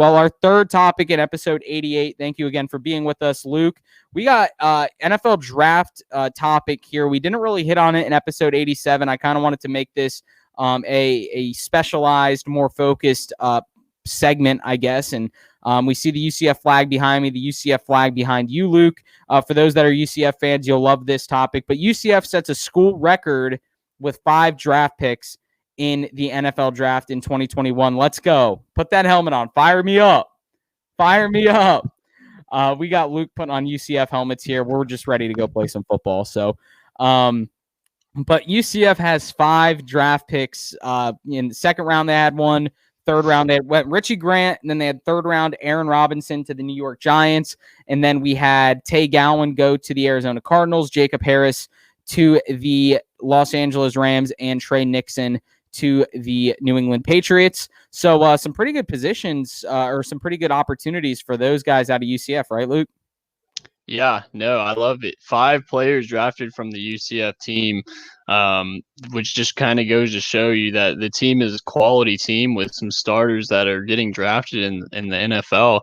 Well, our third topic in episode 88, thank you again for being with us, Luke. We got NFL draft topic here. We didn't really hit on it in episode 87. I kind of wanted to make this a specialized, more focused segment, I guess. And we see the UCF flag behind me, the UCF flag behind you, Luke. For those that are UCF fans, you'll love this topic. But UCF sets a school record with 5 draft picks in the NFL draft in 2021. Let's go. Put that helmet on. Fire me up. Fire me up. We got Luke putting on UCF helmets here. We're just ready to go play some football. So, but UCF has 5 draft picks. In the second round, they had 1. Third round, they went Richie Grant, and then they had third round Aaron Robinson to the New York Giants. And then we had Tay Gowan go to the Arizona Cardinals, Jacob Harris to the Los Angeles Rams, and Trey Nixon to the New England Patriots. So some pretty good positions or some pretty good opportunities for those guys out of UCF, right, Luke? Yeah, no, I love it. 5 players drafted from the UCF team, which just kind of goes to show you that the team is a quality team with some starters that are getting drafted in the NFL.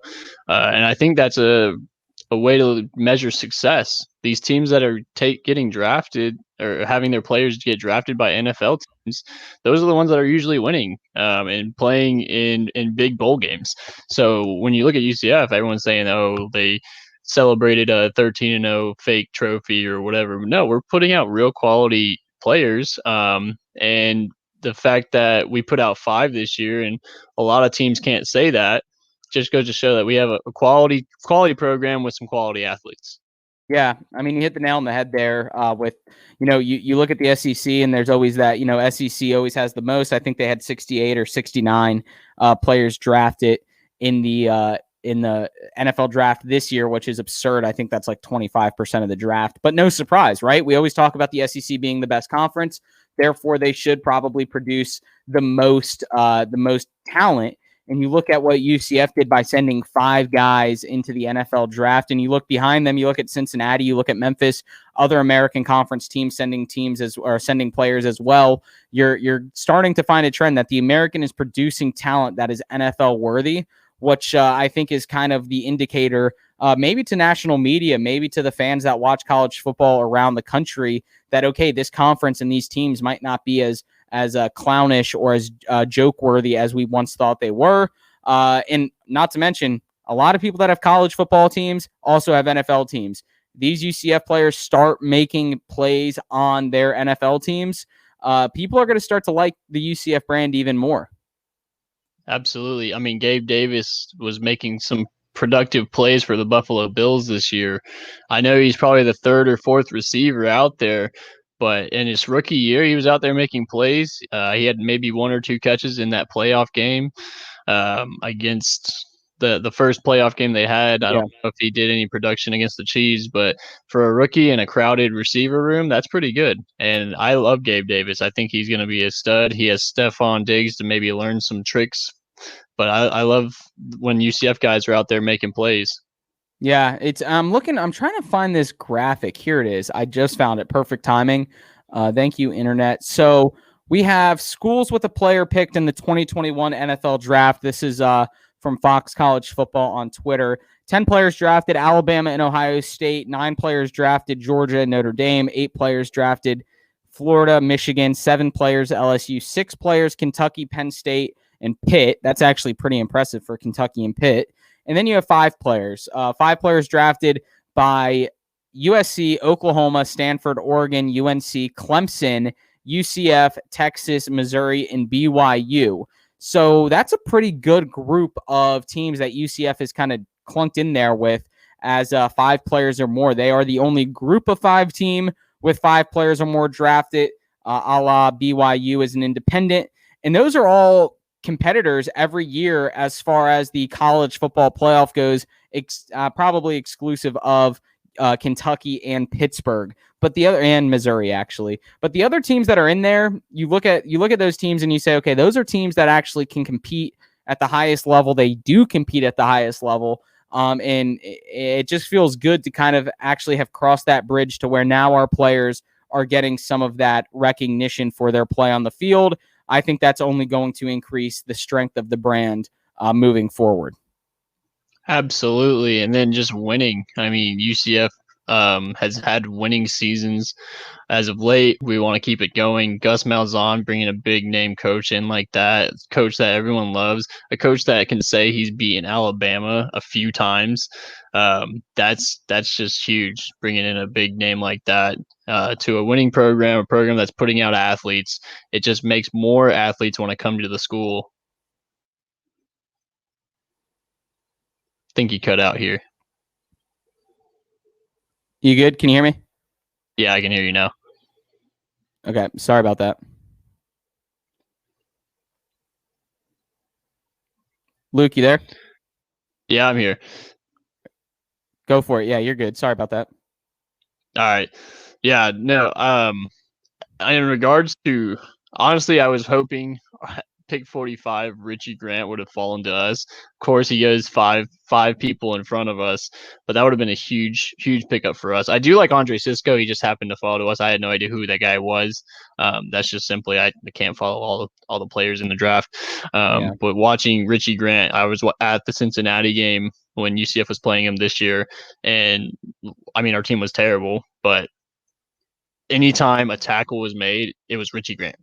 And I think that's a way to measure success. These teams that are getting drafted or having their players get drafted by NFL teams, those are the ones that are usually winning and playing in big bowl games. So when you look at UCF, everyone's saying, oh, they celebrated a 13-0 fake trophy or whatever. No, we're putting out real quality players. And the fact that we put out 5 this year, and a lot of teams can't say that, just goes to show that we have a quality program with some quality athletes. Yeah, I mean, you hit the nail on the head there with, you look at the SEC, and there's always that, SEC always has the most. I think they had 68 or 69 players drafted in the NFL draft this year, which is absurd. I think that's like 25% of the draft, but no surprise, right? We always talk about the SEC being the best conference. Therefore, they should probably produce the most talent. And you look at what UCF did by sending 5 guys into the NFL draft, and you look behind them, you look at Cincinnati, you look at Memphis, other American Conference teams sending players as well. You're starting to find a trend that the American is producing talent that is NFL worthy, which I think is kind of the indicator, maybe to national media, maybe to the fans that watch college football around the country, that, okay, this conference and these teams might not be as clownish or as joke-worthy as we once thought they were. And not to mention, a lot of people that have college football teams also have NFL teams. These UCF players start making plays on their NFL teams. People are going to start to like the UCF brand even more. Absolutely. I mean, Gabe Davis was making some productive plays for the Buffalo Bills this year. I know he's probably the 3rd or 4th receiver out there, but in his rookie year, he was out there making plays. He had maybe 1 or 2 catches in that playoff game against the first playoff game they had. I don't know if he did any production against the Chiefs, but for a rookie in a crowded receiver room, that's pretty good. And I love Gabe Davis. I think he's going to be a stud. He has Stephon Diggs to maybe learn some tricks. But I love when UCF guys are out there making plays. Yeah, I'm trying to find this graphic. Here it is. I just found it. Perfect timing. Thank you, internet. So we have schools with a player picked in the 2021 NFL draft. This is from Fox College Football on Twitter. 10 players drafted Alabama and Ohio State. 9 players drafted Georgia and Notre Dame. 8 players drafted Florida, Michigan. 7 players LSU. 6 players Kentucky, Penn State, and Pitt. That's actually pretty impressive for Kentucky and Pitt. And then you have 5 players. 5 players drafted by USC, Oklahoma, Stanford, Oregon, UNC, Clemson, UCF, Texas, Missouri, and BYU. So that's a pretty good group of teams that UCF is kind of clunked in there with as 5 players or more. They are the only group of 5 team with 5 players or more drafted, a la BYU as an independent. And those are all competitors every year as far as the college football playoff goes, probably exclusive of Kentucky and Pittsburgh, and Missouri actually. But the other teams that are in there, you look at those teams and you say, okay, those are teams that actually can compete at the highest level. They do compete at the highest level. And it just feels good to kind of actually have crossed that bridge to where now our players are getting some of that recognition for their play on the field. I think that's only going to increase the strength of the brand moving forward. Absolutely. And then just winning. I mean, UCF has had winning seasons as of late. We want to keep it going. Gus Malzahn bringing a big name coach in like that, coach that everyone loves, a coach that can say he's beaten Alabama a few times. That's just huge. Bringing in a big name like that to a winning program, a program that's putting out athletes. It just makes more athletes want to come to the school. I think you cut out here. You good? Can you hear me? Yeah, I can hear you now. Okay, sorry about that. Luke, you there? Yeah, I'm here. Go for it. Yeah, you're good. Sorry about that. All right. Yeah, no. In regards to, honestly, I was hoping pick 45 Richie Grant would have fallen to us. Of course, he goes five people in front of us, but that would have been a huge pickup for us. I do like Andre Cisco. He just happened to fall to us. I had no idea who that guy was. That's just simply I can't follow all the players in the draft. But watching Richie Grant, I was at the Cincinnati game when UCF was playing him this year, and I mean our team was terrible, but anytime a tackle was made, it was Richie Grant.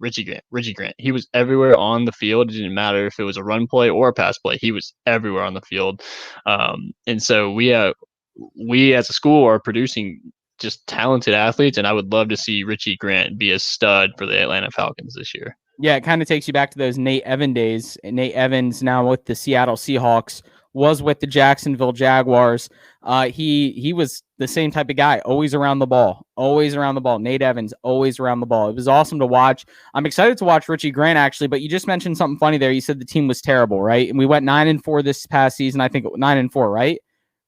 He was everywhere on the field. It didn't matter if it was a run play or a pass play. He was everywhere on the field. And so we as a school are producing just talented athletes, and I would love to see Richie Grant be a stud for the Atlanta Falcons this year. Yeah, it kind of takes you back to those Nate Evans days. Nate Evans, now with the Seattle Seahawks, was with the Jacksonville Jaguars. He was the same type of guy, always around the ball. Nate Evans, always around the ball. It was awesome to watch. I'm excited to watch Richie Grant, actually, but you just mentioned something funny there. You said the team was terrible, right? And we went 9-4 this past season. I think 9-4, right?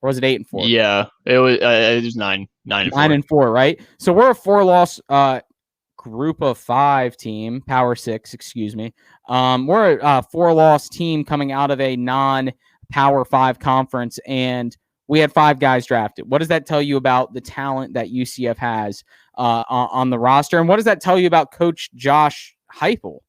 Or was it 8-4? Yeah, it was 9-4. 9-4, right? So we're a 4-loss group of 5 team, Power 6, excuse me. We're a 4-loss team coming out of a non-Power 5 conference, and we had 5 guys drafted. What does that tell you about the talent that UCF has on the roster? And what does that tell you about Coach Josh Heupel?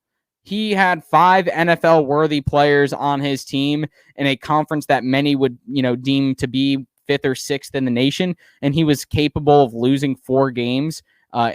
He had 5 NFL-worthy players on his team in a conference that many would, deem to be 5th or 6th in the nation, and he was capable of losing 4 games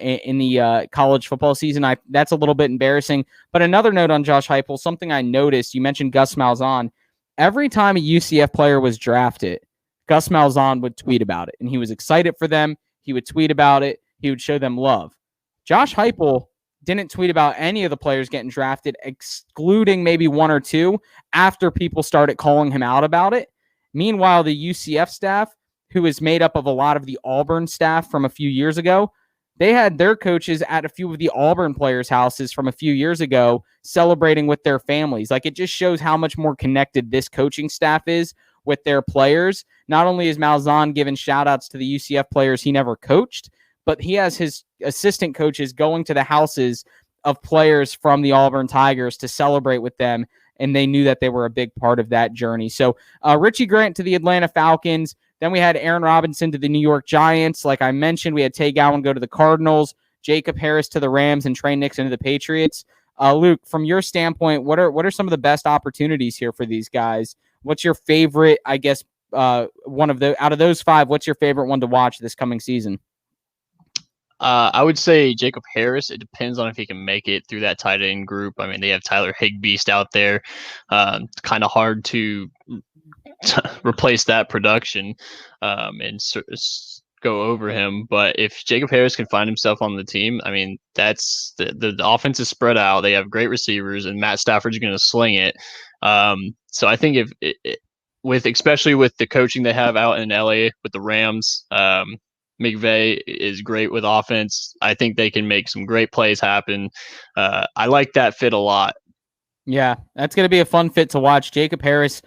in the college football season. That's a little bit embarrassing. But another note on Josh Heupel, something I noticed, you mentioned Gus Malzahn. Every time a UCF player was drafted, Gus Malzahn would tweet about it, and he was excited for them. He would tweet about it. He would show them love. Josh Heupel didn't tweet about any of the players getting drafted, excluding maybe 1 or 2, after people started calling him out about it. Meanwhile, the UCF staff, who is made up of a lot of the Auburn staff from a few years ago, they had their coaches at a few of the Auburn players' houses from a few years ago celebrating with their families. Like, it just shows how much more connected this coaching staff is with their players. Not only is Malzahn giving shout-outs to the UCF players he never coached, but he has his assistant coaches going to the houses of players from the Auburn Tigers to celebrate with them, and they knew that they were a big part of that journey. So Richie Grant to the Atlanta Falcons. Then we had Aaron Robinson to the New York Giants. Like I mentioned, we had Tay Gowan go to the Cardinals, Jacob Harris to the Rams, and Trey Nixon to the Patriots. Luke, from your standpoint, what are some of the best opportunities here for these guys? What's your favorite, I guess, one of the out of those 5, what's your favorite one to watch this coming season? I would say Jacob Harris. It depends on if he can make it through that tight end group. I mean, they have Tyler Higbeast out there. It's kind of hard to replace that production and go over him. But if Jacob Harris can find himself on the team, I mean, that's the offense is spread out. They have great receivers, and Matt Stafford's going to sling it. So I think especially with the coaching they have out in LA with the Rams, McVay is great with offense. I think they can make some great plays happen. I like that fit a lot. Yeah, that's going to be a fun fit to watch. Jacob Harris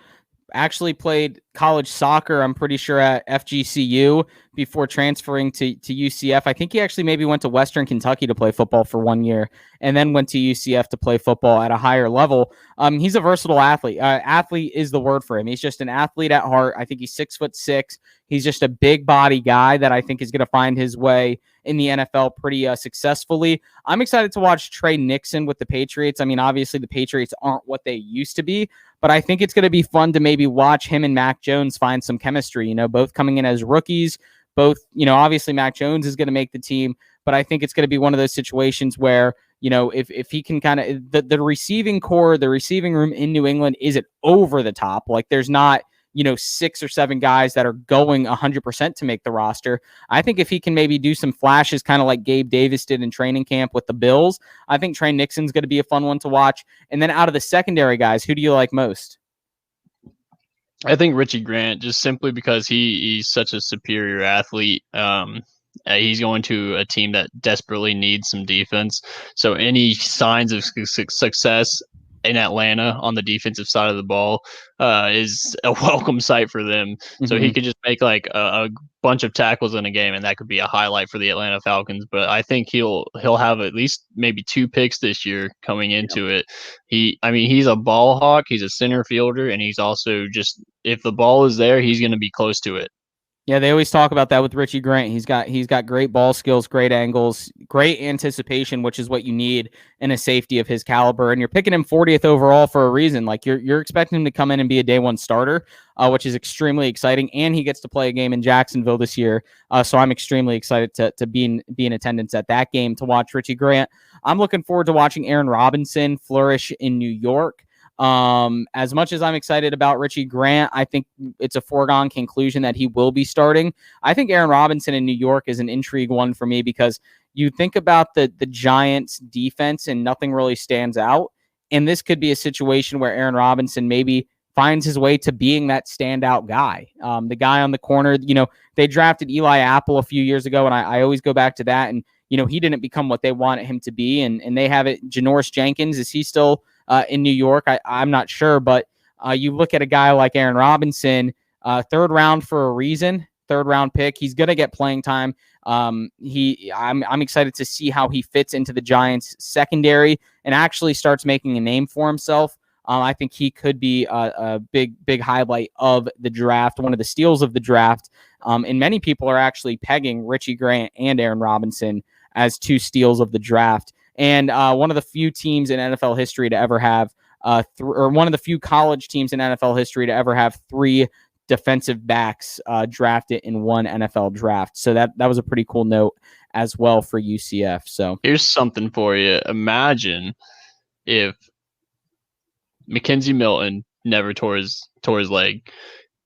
actually played college soccer, I'm pretty sure, at FGCU before transferring to UCF. I think he actually maybe went to Western Kentucky to play football for 1 year and then went to UCF to play football at a higher level. He's a versatile athlete. Athlete is the word for him. He's just an athlete at heart. I think he's 6'6". He's just a big body guy that I think is going to find his way in the NFL pretty successfully. I'm excited to watch Trey Nixon with the Patriots. I mean, obviously the Patriots aren't what they used to be, but I think it's going to be fun to maybe watch him and Mac Jones find some chemistry, both coming in as rookies, both, obviously Mac Jones is going to make the team, but I think it's going to be one of those situations where, if he can kind of, the receiving core, the receiving room in New England isn't over the top. Like there's not, 6 or 7 guys that are going 100% to make the roster. I think if he can maybe do some flashes, kind of like Gabe Davis did in training camp with the Bills, I think Trey Nixon's going to be a fun one to watch. And then out of the secondary guys, who do you like most? I think Richie Grant, just simply because he's such a superior athlete. He's going to a team that desperately needs some defense. So any signs of success in Atlanta on the defensive side of the ball is a welcome sight for them. Mm-hmm. So he could just make like a bunch of tackles in a game, and that could be a highlight for the Atlanta Falcons. But I think he'll have at least maybe 2 picks this year coming into it. He's a ball hawk. He's a center fielder, and he's also just, if the ball is there, he's going to be close to it. Yeah, they always talk about that with Richie Grant. He's got great ball skills, great angles, great anticipation, which is what you need in a safety of his caliber. And you're picking him 40th overall for a reason. Like you're expecting him to come in and be a day one starter, which is extremely exciting. And he gets to play a game in Jacksonville this year, so I'm extremely excited to be in attendance at that game to watch Richie Grant. I'm looking forward to watching Aaron Robinson flourish in New York. As much as I'm excited about Richie Grant, I think it's a foregone conclusion that he will be starting. I think Aaron Robinson in New York is an intrigue one for me because you think about the Giants defense and nothing really stands out. And this could be a situation where Aaron Robinson maybe finds his way to being that standout guy. The guy on the corner, they drafted Eli Apple a few years ago, and I always go back to that. And, he didn't become what they wanted him to be. And they have it. Janoris Jenkins, is he still in New York? I'm not sure, but you look at a guy like Aaron Robinson, 3rd round for a reason, 3rd round pick. He's going to get playing time. I'm excited to see how he fits into the Giants secondary and actually starts making a name for himself. I think he could be a big highlight of the draft, one of the steals of the draft. And many people are actually pegging Richie Grant and Aaron Robinson as 2 steals of the draft. And one of the few teams in NFL history to ever have, or one of the few college teams in NFL history to ever have 3 defensive backs drafted in one NFL draft. So that was a pretty cool note as well for UCF. So here's something for you. Imagine if Mackenzie Milton never tore his leg,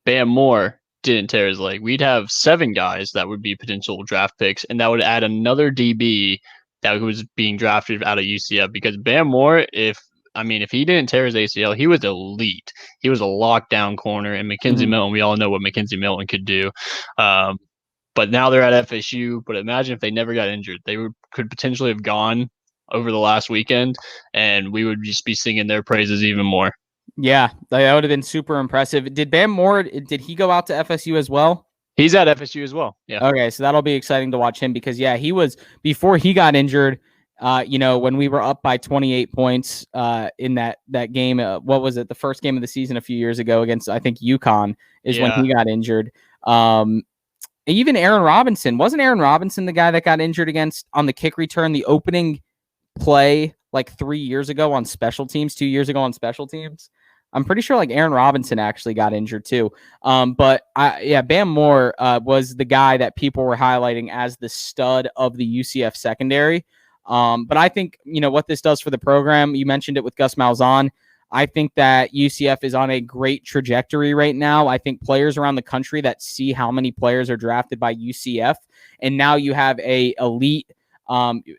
Bam Moore didn't tear his leg. We'd have 7 guys that would be potential draft picks, and that would add another DB that was being drafted out of UCF, because Bam Moore, if he didn't tear his ACL, he was elite. He was a lockdown corner, and Mackenzie Milton, we all know what Mackenzie Milton could do. But now they're at FSU. But imagine if they never got injured. They could potentially have gone over the last weekend, and we would just be singing their praises even more. Yeah, that would have been super impressive. Did Bam Moore, did he go out to FSU as well? He's at FSU as well. Yeah. Okay, so that'll be exciting to watch him because, yeah, he was, before he got injured, when we were up by 28 points in that game, what was it? The first game of the season a few years ago against, I think, UConn is when he got injured. Even Aaron Robinson, wasn't Aaron Robinson the guy that got injured on the kick return, the opening play like 2 years ago on special teams? I'm pretty sure like Aaron Robinson actually got injured too. But Bam Moore was the guy that people were highlighting as the stud of the UCF secondary. But I think, what this does for the program, you mentioned it with Gus Malzahn. I think that UCF is on a great trajectory right now. I think players around the country that see how many players are drafted by UCF, and now you have a elite,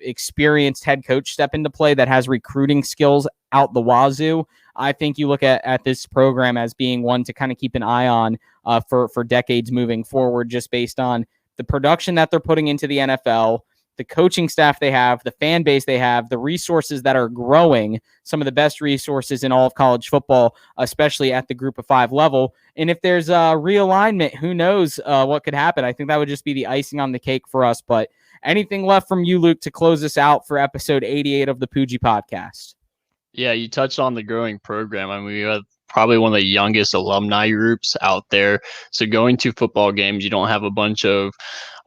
experienced head coach step into play that has recruiting skills out the wazoo. I think you look at this program as being one to kind of keep an eye on for decades moving forward, just based on the production that they're putting into the NFL, the coaching staff they have, the fan base they have, the resources that are growing, some of the best resources in all of college football, especially at the group of 5 level. And if there's a realignment, who knows what could happen? I think that would just be the icing on the cake for us. But anything left from you, Luke, to close us out for episode 88 of the Poojie Podcast? Yeah, you touched on the growing program. We have probably one of the youngest alumni groups out there. So going to football games, you don't have a bunch of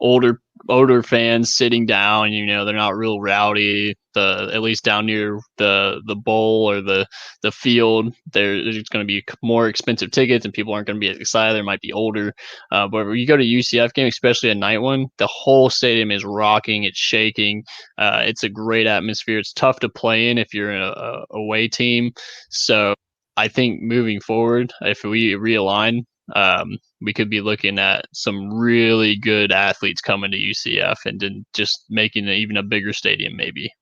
older fans sitting down. They're not real rowdy. At least down near the bowl or the field, there's going to be more expensive tickets, and people aren't going to be as excited. They might be older. But when you go to UCF game, especially a night one, the whole stadium is rocking. It's shaking. It's a great atmosphere. It's tough to play in if you're a away team. So I think moving forward, if we realign, we could be looking at some really good athletes coming to UCF and then just making it even a bigger stadium maybe.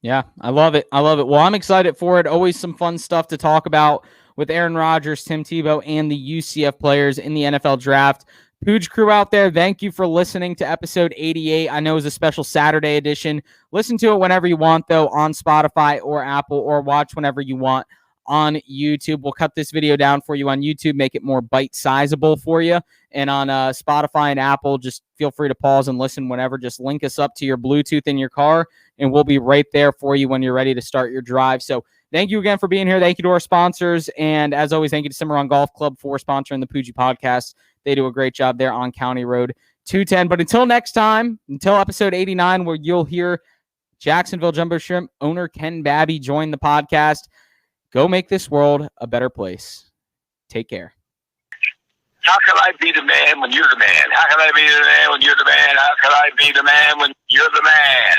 Yeah, I love it. Well, I'm excited for it. Always some fun stuff to talk about with Aaron Rodgers, Tim Tebow, and the UCF players in the NFL draft. Pooj crew out there, thank you for listening to episode 88. I know it was a special Saturday edition. Listen to it whenever you want, though, on Spotify or Apple, or watch whenever you want on YouTube. We'll cut this video down for you on YouTube, make it more bite-sizable for you. And on Spotify and Apple, just feel free to pause and listen whenever. Just link us up to your Bluetooth in your car, and we'll be right there for you when you're ready to start your drive. So thank you again for being here. Thank you to our sponsors. And as always, thank you to Cimarron Golf Club for sponsoring the Poojie Podcast. They do a great job there on County Road 210. But until next time, until episode 89, where you'll hear Jacksonville Jumbo Shrimp owner Ken Babby join the podcast, go make this world a better place. Take care. How can I be the man when you're the man? How can I be the man when you're the man? How can I be the man when you're the man?